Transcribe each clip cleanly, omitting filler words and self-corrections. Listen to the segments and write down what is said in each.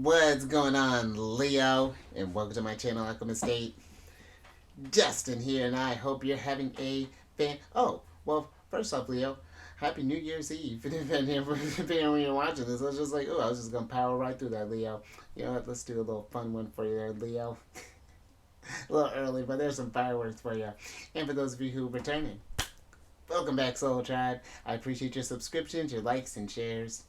What's going on, Leo? And welcome to my channel, Alchemist. Justin here, and I hope you're having a fan. Oh, well, first off, Leo, Happy New Year's Eve. Depending on when you're watching this, I was just like, oh, I was just gonna power right through that, Leo. You know what? Let's do a little fun one for you there, Leo. A little early, but there's some fireworks for you. And for those of you who are returning, welcome back, Soul Tribe. I appreciate your subscriptions, your likes, and shares.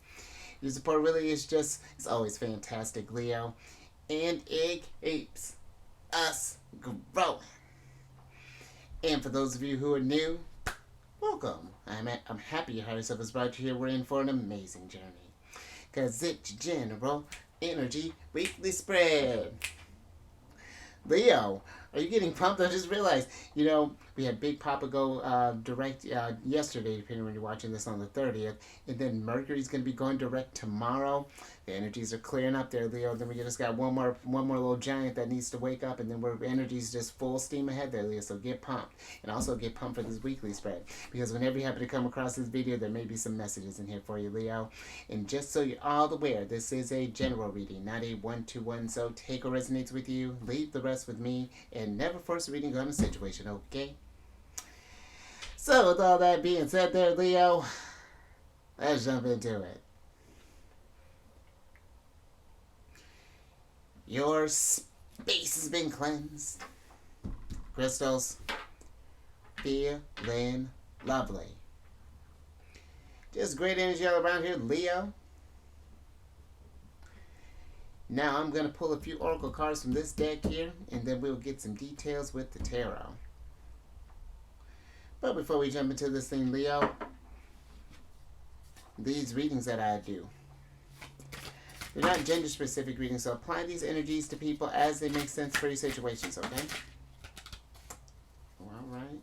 Your support really is it's always fantastic, Leo. And it keeps us growing. And for those of you who are new, welcome. I'm happy your higher self has brought you here. We're in for an amazing journey. Because it's General Energy Weekly Spread. Leo, are you getting pumped? I just realized, we had Big Papa go direct yesterday, depending on when you're watching this on the 30th, and then Mercury's going to be going direct tomorrow. The energies are clearing up there, Leo. Then we just got one more little giant that needs to wake up, and then we're energies just full steam ahead there, Leo. So get pumped, and also get pumped for this weekly spread, because whenever you happen to come across this video, there may be some messages in here for you, Leo. And just so you're all aware, this is a general reading, not a one-to-one. So take what resonates with you, leave the rest with me, and never force a reading on a situation, okay? So with all that being said there, Leo, let's jump into it. Your space has been cleansed. Crystals, feeling lovely. Just great energy all around here, Leo. Now I'm going to pull a few oracle cards from this deck here, and then we'll get some details with the tarot. But before we jump into this thing, Leo, these readings that I do, they're not gender-specific readings, so apply these energies to people as they make sense for your situations, okay? All right.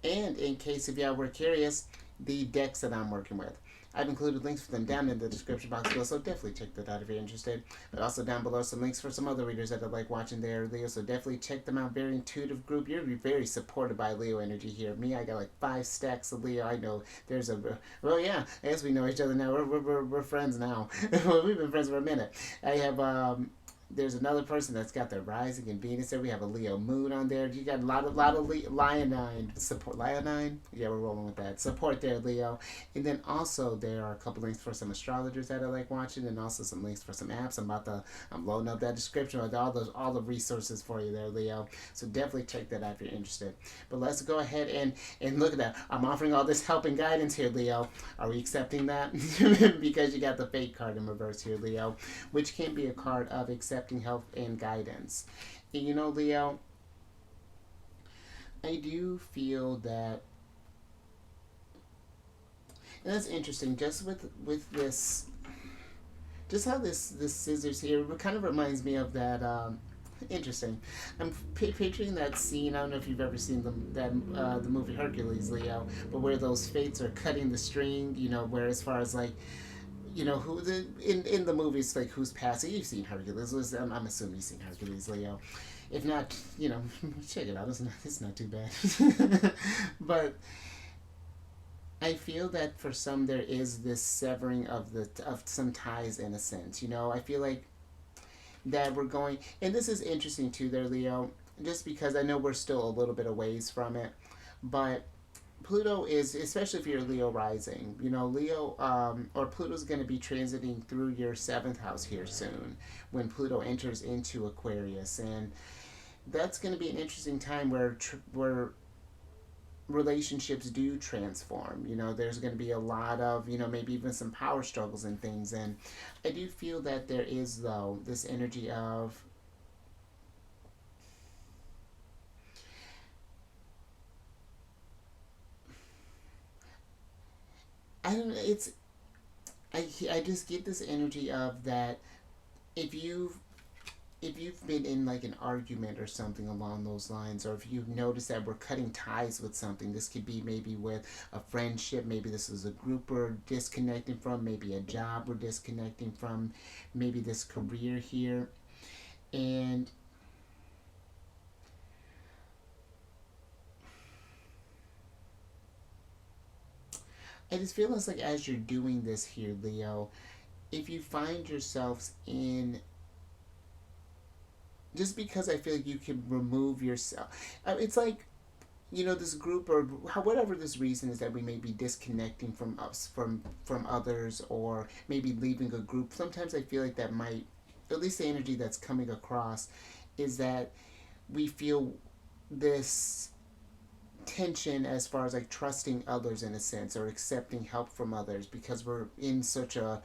And in case if y'all were curious, the decks that I'm working with, I've included links for them down in the description box below, so definitely check that out if you're interested. But also down below some links for some other readers that I like watching there, Leo, so definitely check them out. Very intuitive group. You're very supported by Leo energy here. Me, I got like 5 stacks of Leo. I know there's well, yeah, I guess we know each other now. We're friends now. We've been friends for a minute. I have, there's another person that's got their rising in Venus there. We have a Leo moon on there. You got a lot of Leonine support. Leonine? Yeah, we're rolling with that. Support there, Leo. And then also there are a couple links for some astrologers that I like watching, and also some links for some apps. I'm loading up that description with all the resources for you there, Leo. So definitely check that out if you're interested. But let's go ahead and look at that. I'm offering all this help and guidance here, Leo. Are we accepting that? Because you got the fake card in reverse here, Leo, which can be a card of accepting help and guidance. And Leo, I do feel that, and that's interesting, just with this, just how this scissors here kind of reminds me of that, interesting. I'm picturing that scene. I don't know if you've ever seen the movie Hercules, Leo, but where those fates are cutting the string, where as far as like, who in the movies, like who's passing. You've seen Hercules. I'm assuming you've seen Hercules, Leo. If not, check it out. It's not too bad. But I feel that for some there is this severing of some ties in a sense. I feel like that we're going, and this is interesting too, there, Leo. Just because I know we're still a little bit a ways from it, but Pluto is, especially if you're Leo rising, Leo, or Pluto's going to be transiting through your 7th house here soon when Pluto enters into Aquarius. And that's going to be an interesting time where relationships do transform. There's going to be a lot of, maybe even some power struggles and things. And I do feel that there is, though, this energy of, I don't know, I just get this energy of that if you've been in like an argument or something along those lines, or if you've noticed that we're cutting ties with something, this could be maybe with a friendship, maybe this is a group we're disconnecting from, maybe a job we're disconnecting from, maybe this career here. And I just feel it's like as you're doing this here, Leo, if you find yourselves in, just because I feel like you can remove yourself, it's like, this group, or whatever this reason is that we may be disconnecting from us, from others, or maybe leaving a group. Sometimes I feel like that might, at least the energy that's coming across, is that we feel this tension as far as like trusting others in a sense, or accepting help from others, because we're in such a,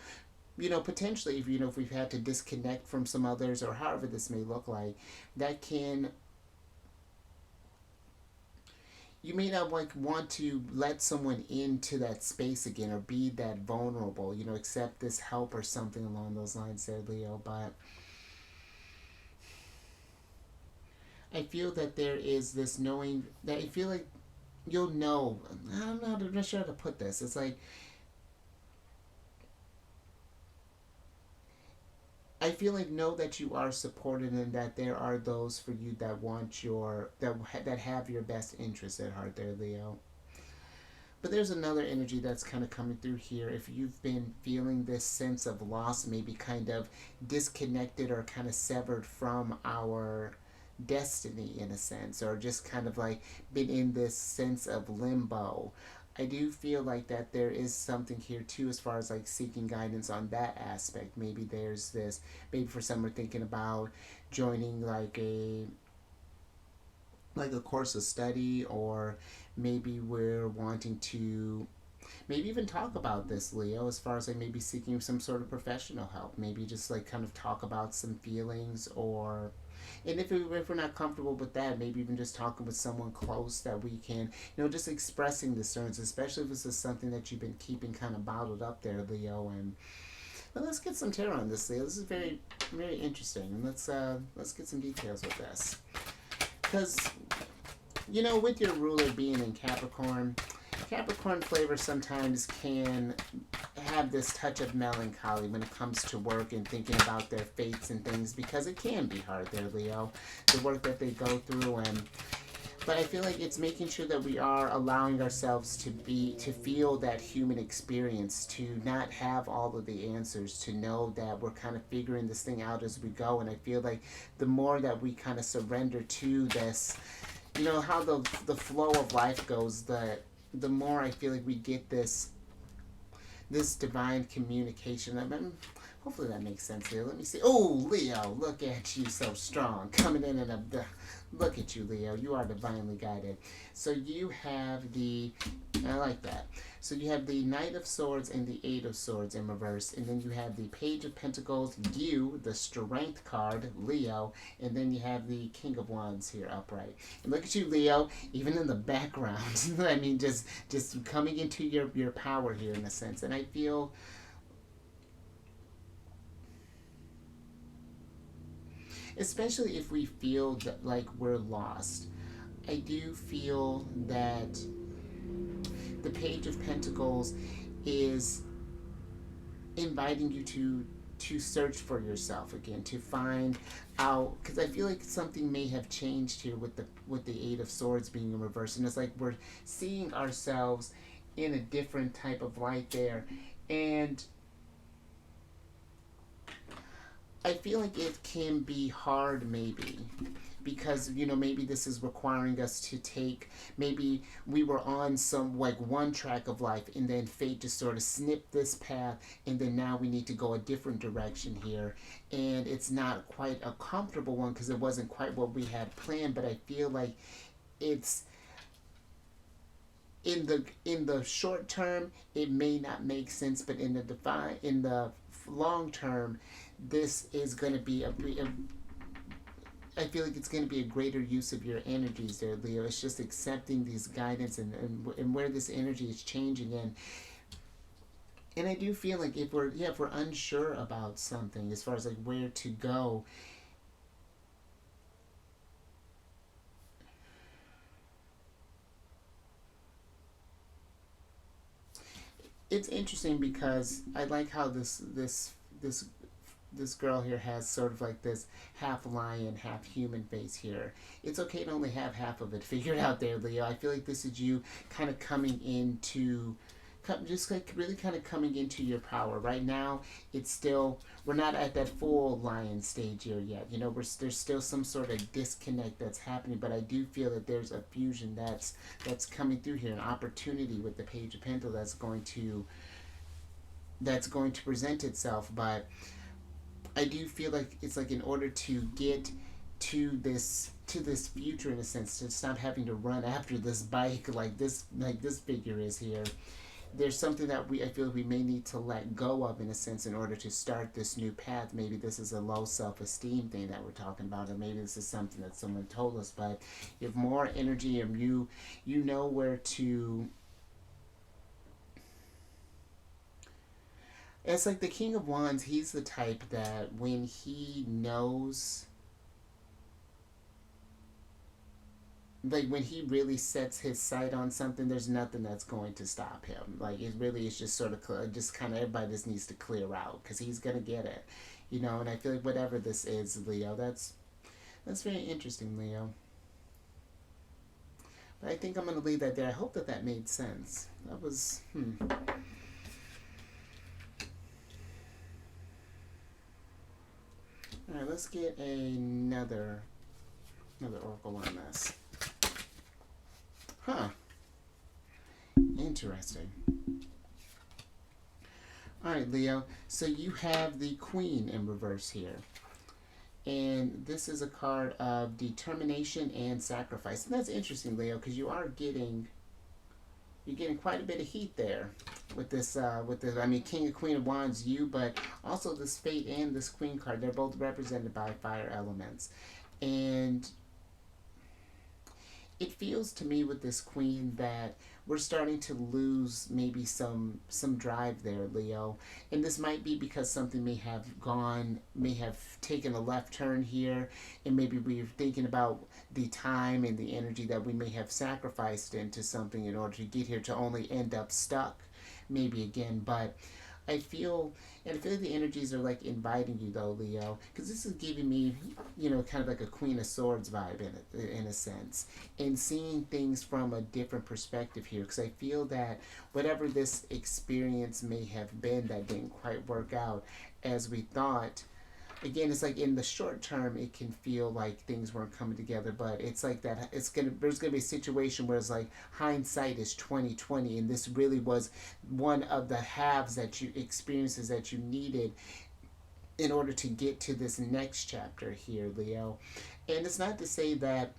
potentially, if we've had to disconnect from some others, or however this may look like, that can, you may not like want to let someone into that space again, or be that vulnerable, accept this help or something along those lines there, Leo. But I feel that there is this knowing that I feel like you'll know. I'm not sure how to put this. It's like, I feel like know that you are supported, and that there are those for you that want that have your best interests at heart there, Leo. But there's another energy that's kind of coming through here. If you've been feeling this sense of loss, maybe kind of disconnected or kind of severed from our destiny in a sense, or just kind of like been in this sense of limbo, I do feel like that there is something here too, as far as like seeking guidance on that aspect. Maybe there's this, maybe for some we're thinking about joining like a course of study, or maybe we're wanting to maybe even talk about this, Leo, as far as like maybe seeking some sort of professional help, maybe just like kind of talk about some feelings, or, and if we're not comfortable with that, maybe even just talking with someone close that we can, just expressing the concerns, especially if this is something that you've been keeping kind of bottled up there, Leo. And but let's get some tarot on this, Leo. This is very, very interesting, and let's get some details with this, because with your ruler being in Capricorn, Capricorn flavor sometimes can have this touch of melancholy when it comes to work and thinking about their fates and things, because it can be hard there, Leo, the work that they go through. And but I feel like it's making sure that we are allowing ourselves to feel that human experience, to not have all of the answers, to know that we're kind of figuring this thing out as we go. And I feel like the more that we kind of surrender to this, how the flow of life goes, the more I feel like we get this divine communication. Hopefully that makes sense, Leo. Let me see. Oh, Leo, look at you, so strong, coming in and look at you, Leo. You are divinely guided. So you have I like that. So you have the Knight of Swords and the Eight of Swords in reverse, and then you have the Page of Pentacles, you, the Strength card, Leo, and then you have the King of Wands here upright. And look at you, Leo, even in the background. I mean, just coming into your power here in a sense. And I feel, especially if we feel that like we're lost, I do feel that the Page of Pentacles is inviting you to search for yourself again, to find out, because I feel like something may have changed here with the Eight of Swords being in reverse, and it's like we're seeing ourselves in a different type of light there. And I feel like it can be hard, maybe, because maybe this is requiring us to take, maybe we were on some like one track of life, and then fate just sort of snipped this path, and then now we need to go a different direction here, and it's not quite a comfortable one because it wasn't quite what we had planned. But I feel like it's in the short term it may not make sense, but in the long term, this is going to be I feel like it's going to be a greater use of your energies there, Leo. It's just accepting these guidance, and where this energy is changing in. And I do feel like if we're unsure about something as far as like where to go, it's interesting because I like how this girl here has sort of like this half lion, half human face here. It's okay to only have half of it figured out there, Leo. I feel like this is you kind of coming into just like really kind of coming into your power. Right now, it's still, we're not at that full lion stage here yet. You know, there's still some sort of disconnect that's happening, but I do feel that there's a fusion that's coming through here, an opportunity with the Page of Pentacles that's going to present itself. But I do feel like it's like in order to get to this future, in a sense, to stop having to run after this bike like this figure is here, there's something that I feel like we may need to let go of, in a sense, in order to start this new path. Maybe this is a low self-esteem thing that we're talking about, or maybe this is something that someone told us, but you have more energy, and you know where to. It's like the King of Wands, he's the type that when he knows, like when he really sets his sight on something, there's nothing that's going to stop him. Like it really is just sort of just kind of everybody just needs to clear out, because he's gonna get it, you know. And I feel like whatever this is, Leo, that's very interesting, Leo. But I think I'm gonna leave that there. I hope that that made sense. That was All right, let's get another oracle on this. Huh. Interesting. All right, Leo. So you have the Queen in reverse here. And this is a card of determination and sacrifice. And that's interesting, Leo, because you're getting quite a bit of heat there with this I mean, King of Queen of Wands, but also this Fate and this Queen card. They're both represented by fire elements. And it feels to me with this Queen that we're starting to lose maybe some drive there, Leo. And this might be because something may have taken a left turn here, and maybe we're thinking about the time and the energy that we may have sacrificed into something in order to get here, to only end up stuck maybe again. But I feel the energies are like inviting you, though, Leo, because this is giving me, you know, kind of like a Queen of Swords vibe in a sense, and seeing things from a different perspective here. Because I feel that whatever this experience may have been that didn't quite work out as we thought, again, it's like in the short term, it can feel like things weren't coming together, but it's like that. There's gonna be a situation where it's like hindsight is 2020, and this really was one of the experiences that you needed in order to get to this next chapter here, Leo. And it's not to say that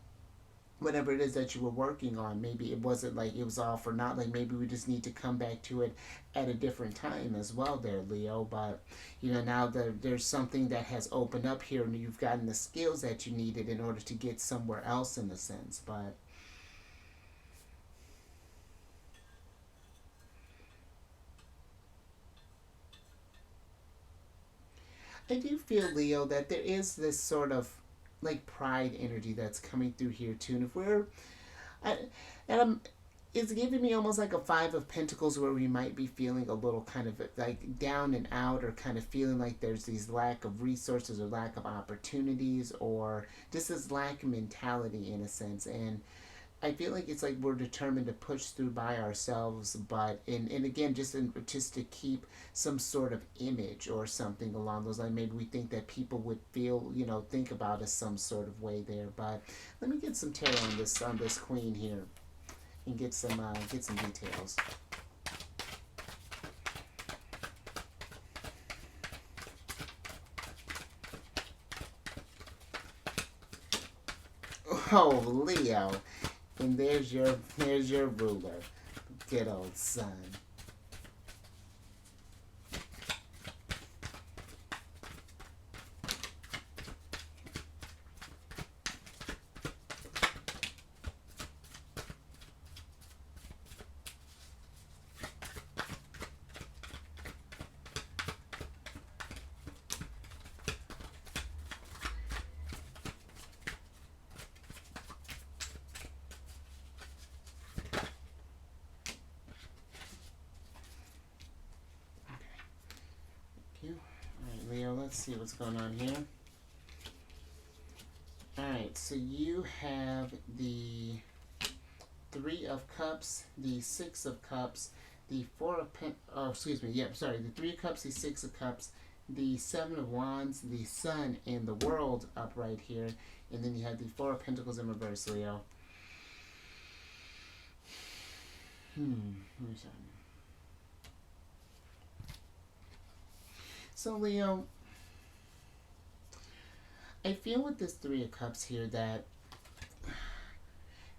whatever it is that you were working on, maybe it wasn't like it was all for naught. Like maybe we just need to come back to it at a different time as well there, Leo. But you know, now there's something that has opened up here, and you've gotten the skills that you needed in order to get somewhere else, in a sense. But I do feel, Leo, that there is this sort of like pride energy that's coming through here too. And if we're I, and I'm it's giving me almost like a Five of Pentacles, where we might be feeling a little kind of like down and out, or kind of feeling like there's these lack of resources or lack of opportunities, or just this lack of mentality, in a sense. And I feel like it's like we're determined to push through by ourselves, but and again, just to keep some sort of image or something along those lines. Maybe we think that people would feel, you know, think about us some sort of way there. But let me get some tarot on this Queen here, and get some details. Oh, Leo, and there's your ruler, good old son. Alright, Leo, let's see what's going on here. Alright, so you have the Three of Cups, the Six of Cups, the Four of oh, excuse me, yep, sorry, the Three of Cups, the Six of Cups, the Seven of Wands, the Sun, and the World upright here. And then you have the Four of Pentacles in reverse, Leo. So, Leo, I feel with this Three of Cups here that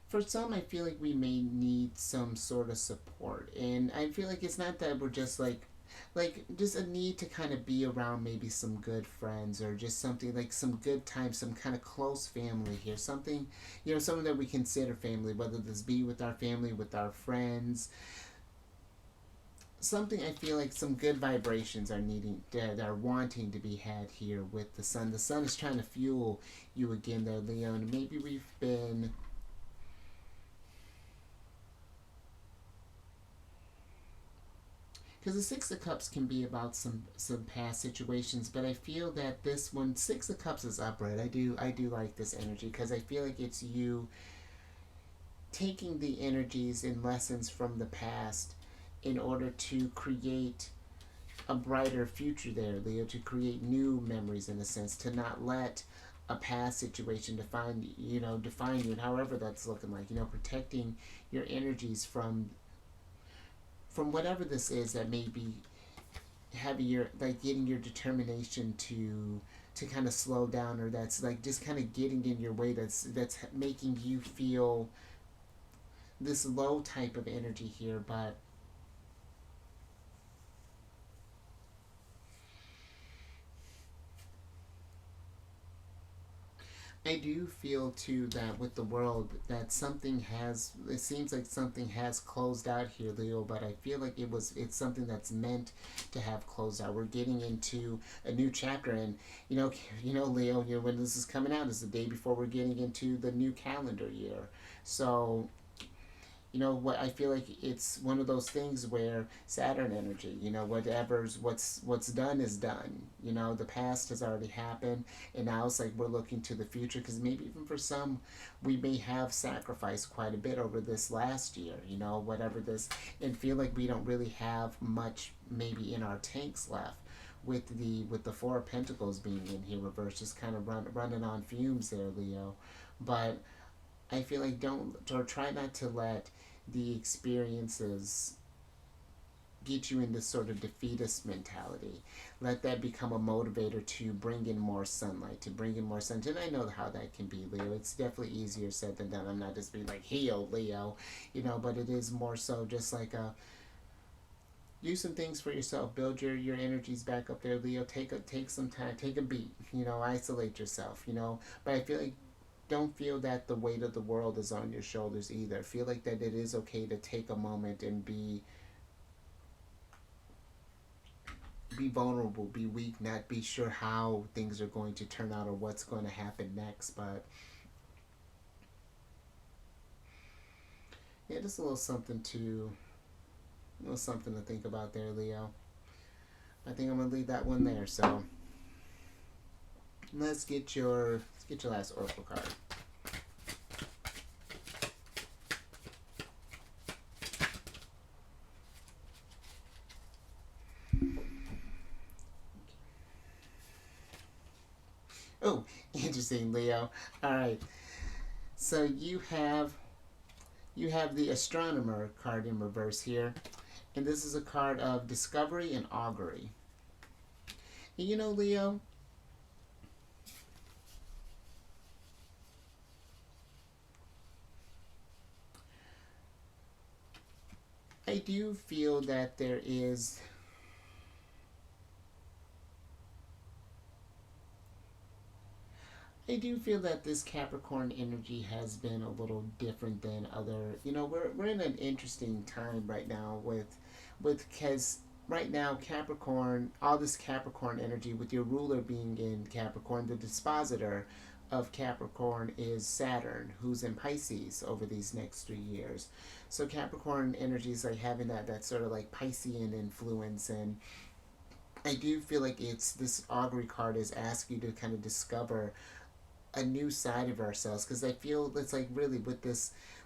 for some, I feel like we may need some sort of support. And I feel like it's not that we're just like just a need to kind of be around maybe some good friends or just something like some good time, some kind of close family here, something, you know, something that we consider family, whether this be with our family, with our friends, something. I feel like some good vibrations are needing, that are wanting to be had here with the Sun. The Sun is trying to fuel you again there, Leo, and maybe we've been, because the Six of Cups can be about some past situations, but I feel that this one, Six of Cups is upright. I do like this energy because I feel like it's you taking the energies and lessons from the past in order to create a brighter future there, Leo, to create new memories in a sense, to not let a past situation define you, and however that's looking like, protecting your energies from whatever this is that may be having your, like, getting your determination to kind of slow down, or that's like just kind of getting in your way, that's making you feel this low type of energy here. But I do feel too that with the world that it seems like something has closed out here, Leo, but I feel like it's something that's meant to have closed out. We're getting into a new chapter, and Leo, when this is coming out is the day before we're getting into the new calendar year. So what I feel like it's one of those things where Saturn energy, what's done is done. The past has already happened, and now it's like we're looking to the future, because maybe even for some we may have sacrificed quite a bit over this last year, whatever this, and feel like we don't really have much maybe in our tanks left, with the Four of Pentacles being in here reversed, just kind of running on fumes there, Leo. But I feel like don't, or try not to let the experiences get you in this sort of defeatist mentality. Let that become a motivator to bring in more sunlight, to bring in more sun. And I know how that can be, Leo. It's definitely easier said than done. I'm not just being like, heal, Leo, but it is more so just like do some things for yourself. Build your energies back up there, Leo. Take some time. Take a beat. Isolate yourself. But I feel like don't feel that the weight of the world is on your shoulders either. Feel like that it is okay to take a moment and be vulnerable, be weak, not be sure how things are going to turn out or what's going to happen next. But yeah, just a little something to think about there, Leo. I think I'm gonna leave that one there. So let's get your last oracle card. Oh, interesting, Leo. All right. So you have the Astronomer card in reverse here, and this is a card of discovery and augury. And Leo, I do feel that there is, I do feel that this Capricorn energy has been a little different than other. We're in an interesting time right now because right now Capricorn, all this Capricorn energy with your ruler being in Capricorn, the dispositor of Capricorn is Saturn, who's in Pisces over these next 3 years. So Capricorn energy is like having that sort of like Piscean influence, and I do feel like it's this augury card is asking you to kind of discover a new side of ourselves, because I feel it's like really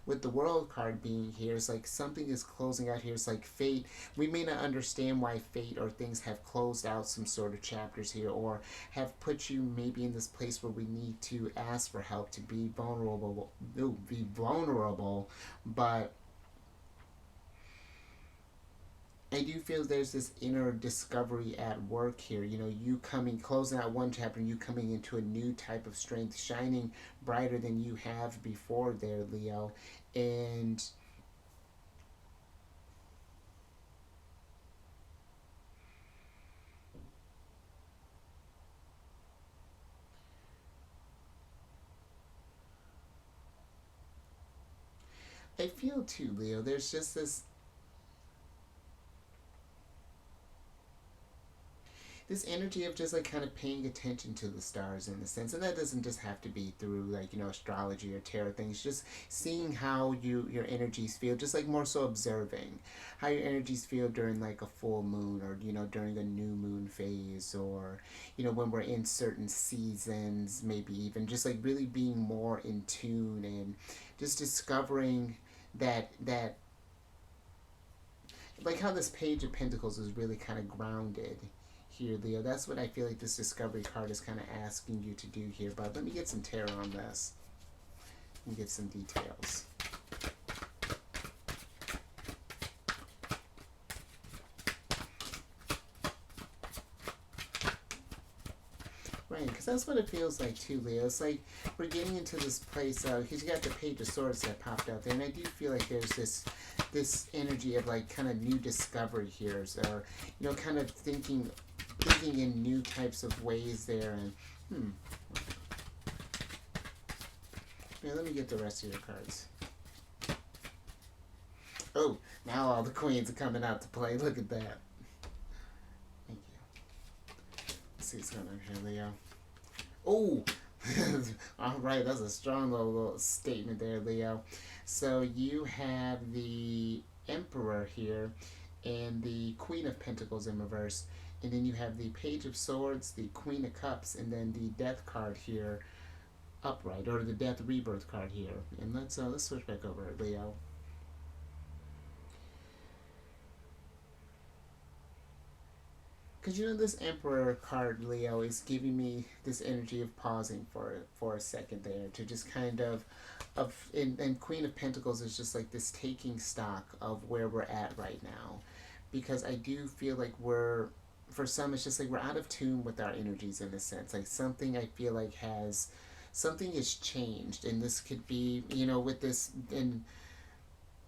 with the World card being here, it's like something is closing out here. It's like fate. We may not understand why fate or things have closed out some sort of chapters here, or have put you maybe in this place where we need to ask for help, to be vulnerable. Be vulnerable, but I do feel there's this inner discovery at work here. You know, you coming, closing out one chapter, and you coming into a new type of strength, shining brighter than you have before there, Leo. And I feel too, Leo, there's just this energy of just like kind of paying attention to the stars in the sense, and that doesn't just have to be through like, you know, astrology or tarot things, just seeing how your energies feel, just like more so observing how your energies feel during like a full moon, or you know, during a new moon phase, or you know, when we're in certain seasons, maybe even just like really being more in tune, and just discovering that like how this page of pentacles is really kind of grounded here, Leo. That's what I feel like this discovery card is kind of asking you to do here. But let me get some tarot on this and get some details. Right, because that's what it feels like too, Leo. It's like we're getting into this place, because you got the Page of Swords that popped out there, and I do feel like there's this energy of like kind of new discovery here, or you know, kind of thinking in new types of ways there. And yeah, let me get the rest of your cards. Oh, now all the queens are coming out to play. Look at that. Thank you. Let's see what's going on here, Leo. Oh, all right. That's a strong little statement there, Leo. So you have the Emperor here, and the Queen of Pentacles in reverse, and then you have the Page of Swords, the Queen of Cups, and then the Death card here upright, or the Death Rebirth card here. And let's switch back over, Leo. Because you know, this Emperor card, Leo, is giving me this energy of pausing for a second there, to just kind of and Queen of Pentacles is just like this taking stock of where we're at right now, because I do feel like we're, for some, it's just like we're out of tune with our energies in a sense. Like something I feel like has, something has changed, and this could be, you know, with this, and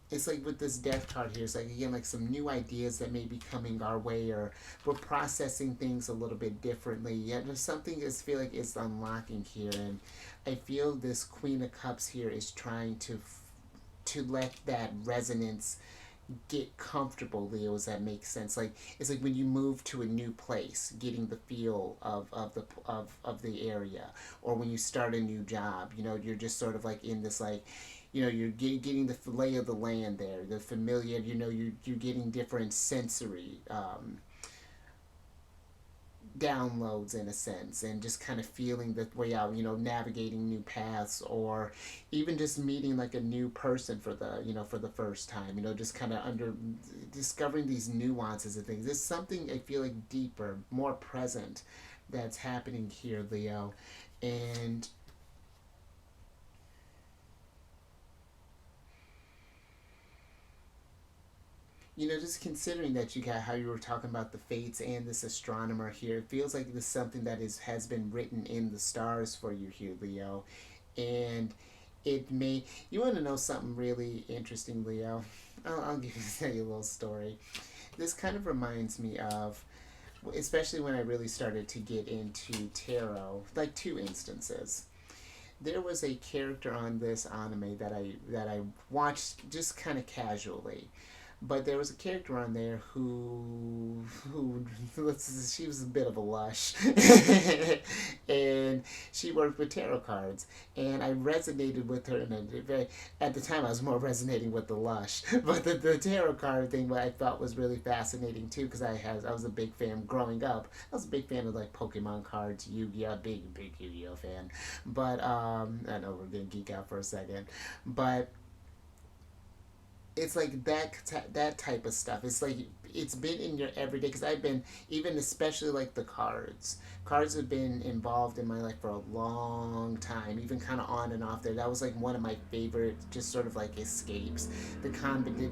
it's like with this Death card here, it's like again like some new ideas that may be coming our way, or we're processing things a little bit differently. Yet there's something I feel like it's unlocking here, and I feel this Queen of Cups here is trying to let that resonance get comfortable, Leo. Does that make sense? Like it's like when you move to a new place, getting the feel of the area, or when you start a new job, you know, you're just sort of like in this like, you know, you're getting the lay of the land there, the familiar, you know, you're getting different sensory downloads in a sense, and just kind of feeling the way out, you know, navigating new paths, or even just meeting like a new person for the, you know, for the first time, you know, just kind of under discovering these nuances of things. There's something I feel like deeper, more present, that's happening here, Leo. And you know, just considering that you got how you were talking about the fates and this astronomer here, it feels like this is something that has been written in the stars for you here, Leo. And it may, you want to know something really interesting, Leo? I'll tell you a little story. This kind of reminds me of, especially when I really started to get into tarot, like two instances. There was a character on this anime that I watched just kind of casually, but there was a character on there who she was a bit of a lush, and she worked with tarot cards, and I resonated with her. At the time, I was more resonating with the lush, but the tarot card thing, what I thought was really fascinating too, because I was a big fan growing up. I was a big fan of like Pokemon cards, Yu-Gi-Oh, big Yu-Gi-Oh fan. But I know we're gonna geek out for a second, but it's like that type of stuff. It's like it's been in your everyday, because I've been, even especially like the cards have been involved in my life for a long time, even kind of on and off there. That was like one of my favorite just sort of like escapes, the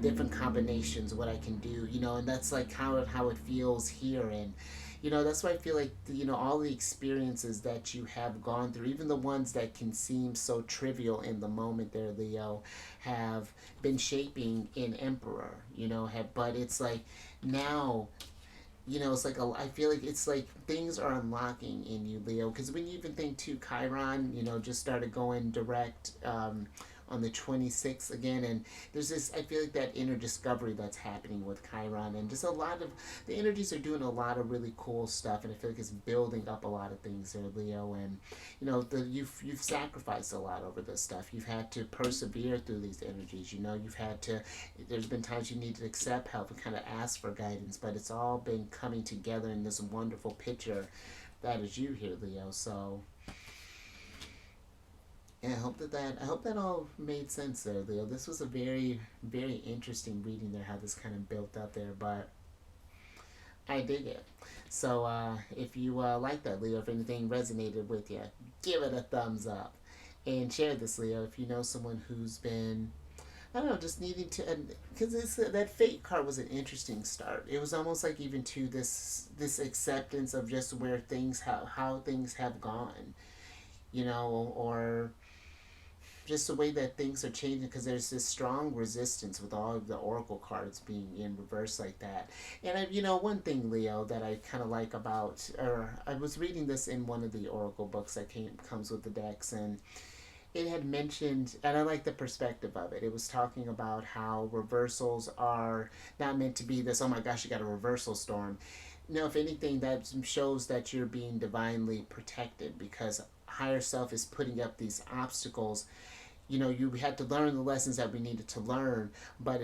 different combinations, what I can do, and that's like how it feels here. And that's why I feel like all the experiences that you have gone through, even the ones that can seem so trivial in the moment there, Leo, have been shaping an emperor, but it's like now, it's like I feel like it's like things are unlocking in you, Leo, because when you even think too, Chiron, just started going direct on the 26th again, and there's this, I feel like that inner discovery that's happening with Chiron, and just a lot of the energies are doing a lot of really cool stuff, and I feel like it's building up a lot of things there, Leo. And you've sacrificed a lot over this stuff. You've had to persevere through these energies. You've had to. There's been times you need to accept help and kind of ask for guidance, but it's all been coming together in this wonderful picture that is you here, Leo. So yeah, I hope that all made sense there, Leo. This was a very, very interesting reading there, how this kind of built up there, but I dig it. So if you like that, Leo, if anything resonated with you, give it a thumbs up and share this, Leo. If you know someone who's been, I don't know, just needing to, because that fate card was an interesting start. It was almost like even to this acceptance of just where things how things have gone, or just the way that things are changing, because there's this strong resistance with all of the oracle cards being in reverse like that. And one thing, Leo, that I kind of like about, or I was reading this in one of the oracle books that comes with the decks, and it had mentioned, and I like the perspective of it. It was talking about how reversals are not meant to be this, oh my gosh, you got a reversal storm. No, if anything, that shows that you're being divinely protected, because higher self is putting up these obstacles. You had to learn the lessons that we needed to learn, but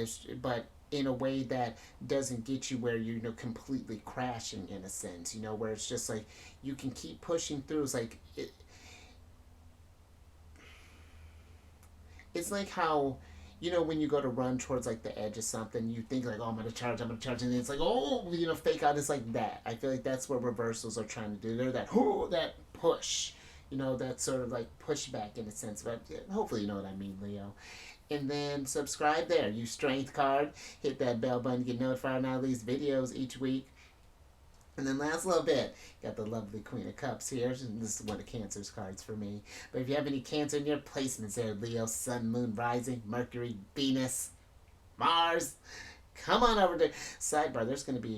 in a way that doesn't get you where you're completely crashing, in a sense, where it's just like you can keep pushing through. It's like how when you go to run towards like the edge of something, you think like, oh, I'm gonna charge, and then it's like, oh, fake out. It's like that. I feel like that's what reversals are trying to do. They're that push, that sort of like pushback, in a sense. But hopefully you know what I mean, Leo. And then subscribe there. Use strength card. Hit that bell button. Get notified on all these videos each week. And then last little bit, got the lovely Queen of Cups here. This is one of Cancer's cards for me. But if you have any Cancer in your placements there, Leo, Sun, Moon, Rising, Mercury, Venus, Mars, come on over to sidebar.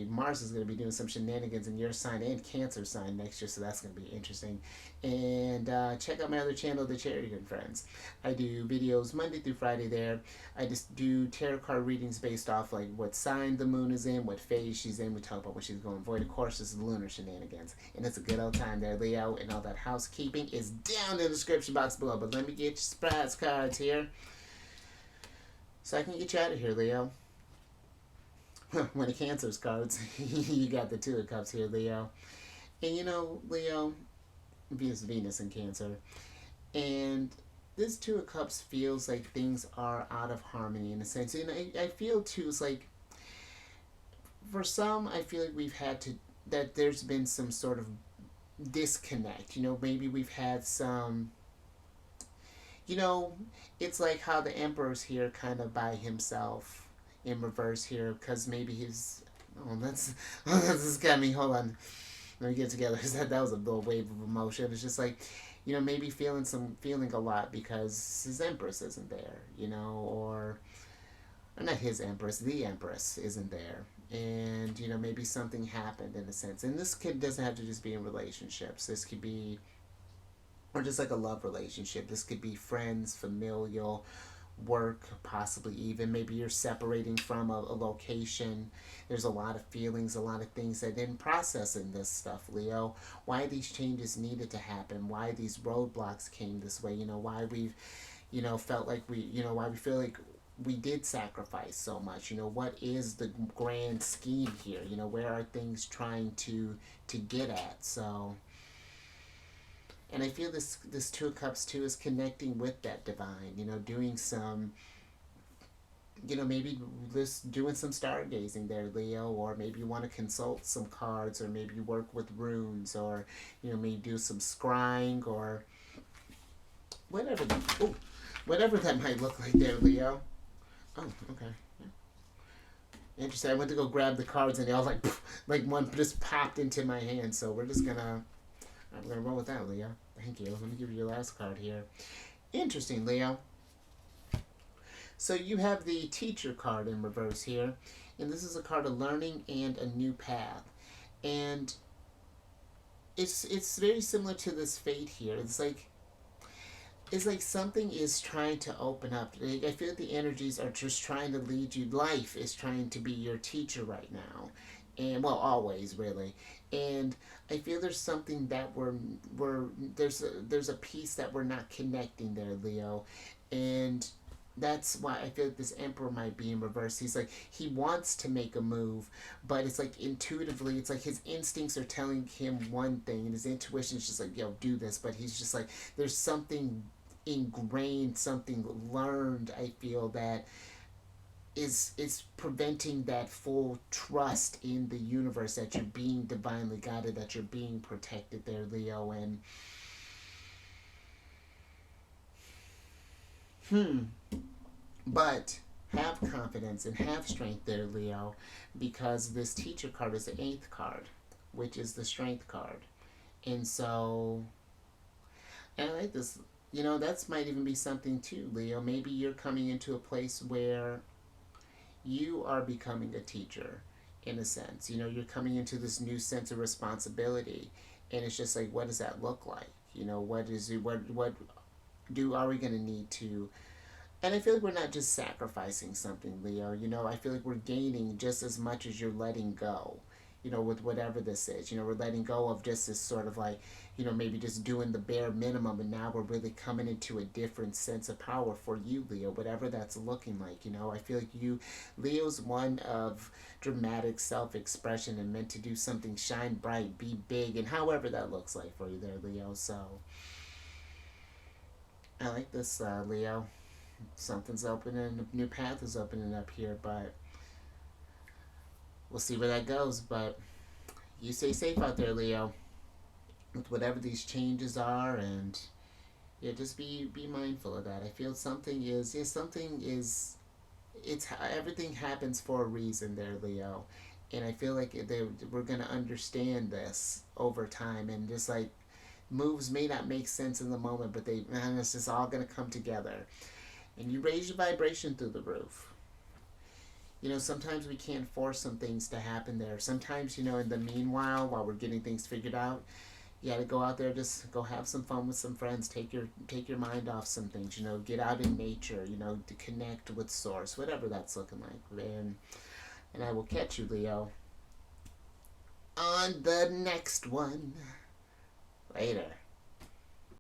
Mars is going to be doing some shenanigans in your sign and Cancer sign next year, so that's going to be interesting. And check out my other channel, The Charity Friends. I do videos Monday through Friday there. I just do tarot card readings based off like what sign the moon is in, what phase she's in. We talk about what she's going void. Of course, this is lunar shenanigans, and it's a good old time there, Leo. And all that housekeeping is down in the description box below. But let me get your surprise cards here, so I can get you out of here, Leo. One of Cancer's cards. You got the Two of Cups here, Leo. And Leo, Venus in Cancer. And this Two of Cups feels like things are out of harmony, in a sense. And I feel too, it's like, for some, I feel like that there's been some sort of disconnect. Maybe we've had some, it's like how the Emperor's here kind of by himself in reverse here, because maybe he's, this has got me, hold on, let me get together, because that was a little wave of emotion. It's just like, maybe feeling a lot because his Empress isn't there, or not his Empress, the Empress isn't there. And maybe something happened, in a sense. And this kid doesn't have to just be in relationships. This could be, or just like a love relationship. This could be friends, familial, work, possibly even. Maybe you're separating from a location. There's a lot of feelings, a lot of things that didn't process in this stuff, Leo. Why these changes needed to happen, why these roadblocks came this way, why we've felt like why we feel like we did sacrifice so much. What is the grand scheme here? Where are things trying to get at? So, and I feel this Two of Cups too is connecting with that divine, doing some maybe just doing some stargazing there, Leo, or maybe you want to consult some cards, or maybe you work with runes, or maybe do some scrying, or whatever. Oh, whatever that might look like there, Leo. Oh, okay. Interesting. I went to go grab the cards, and they all like one just popped into my hand. So I'm gonna roll with that, Leo. Thank you. Let me give you your last card here. Interesting, Leo. So you have the teacher card in reverse here, and this is a card of learning and a new path, and it's very similar to this fate here. It's like something is trying to open up. Like, I feel like the energies are just trying to lead you. Life is trying to be your teacher right now, and well, always really. And I feel there's something that we're there's a piece that we're not connecting there, Leo, and that's why I feel like this emperor might be in reverse. He's like he wants to make a move, but it's like intuitively, it's like his instincts are telling him one thing, and his intuition is just like, yo, do this. But he's just like, there's something ingrained, something learned. I feel that is preventing that full trust in the universe that you're being divinely guided, that you're being protected there, Leo. And but have confidence and have strength there, Leo, because this teacher card is the eighth card, which is the strength card. And so, and I like this. That's might even be something too, Leo. Maybe you're coming into a place where you are becoming a teacher in a sense. You're coming into this new sense of responsibility, and it's just like, what does that look like? What is it? What do are we going to need to? And I feel like we're not just sacrificing something, Leo. I feel like we're gaining just as much as you're letting go. With whatever this is. We're letting go of just this sort of like, maybe just doing the bare minimum, and now we're really coming into a different sense of power for you, Leo, whatever that's looking like. I feel like Leo's one of dramatic self expression and meant to do something, shine bright, be big, and however that looks like for you there, Leo. So, I like this, Leo. Something's opening, a new path is opening up here, but we'll see where that goes. But you stay safe out there, Leo, with whatever these changes are, and yeah, just be mindful of that. I feel something is it's everything happens for a reason there, Leo, and I feel like we're gonna understand this over time, and just like moves may not make sense in the moment, but it's just all gonna come together, and you raise your vibration through the roof. Sometimes we can't force some things to happen there. Sometimes, in the meanwhile, while we're getting things figured out, you got to go out there, just go have some fun with some friends, take your mind off some things, get out in nature, to connect with source, whatever that's looking like. And I will catch you, Leo, on the next one. Later.